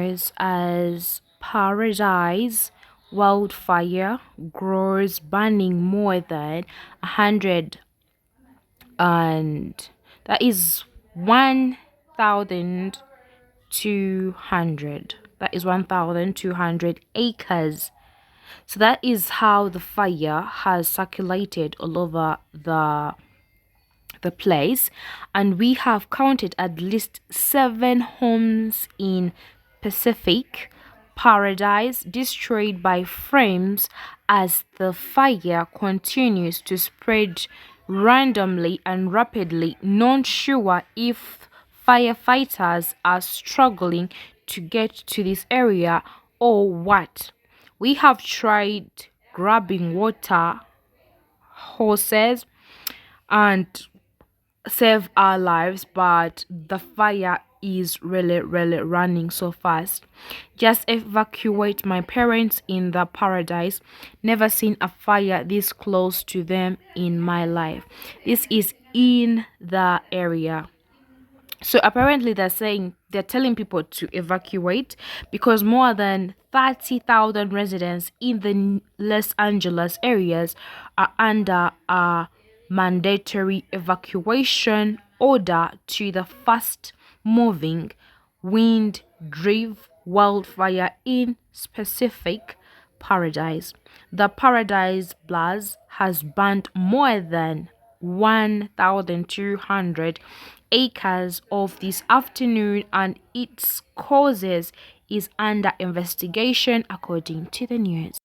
news as Paradise wildfire grows, burning more than 100, and that is 1,200. That is 1,200 acres. So that is how the fire has circulated all over the place, and we have counted at least 7 homes in Pacific Paradise destroyed by flames as the fire continues to spread randomly and rapidly. Not sure if firefighters are struggling to get to this area or what. We have tried grabbing water hoses and save our lives, but the fire is really running so fast. Just evacuate my parents in the Paradise. Never seen a fire this close to them in my life. This is in the area. So apparently they're telling people to evacuate because more than 30,000 residents in the Los Angeles areas are under a mandatory evacuation order to the fast moving wind driven wildfire in specific Paradise. The Paradise Blast has burned more than 1,200 acres of this afternoon, and its causes is under investigation according to the news.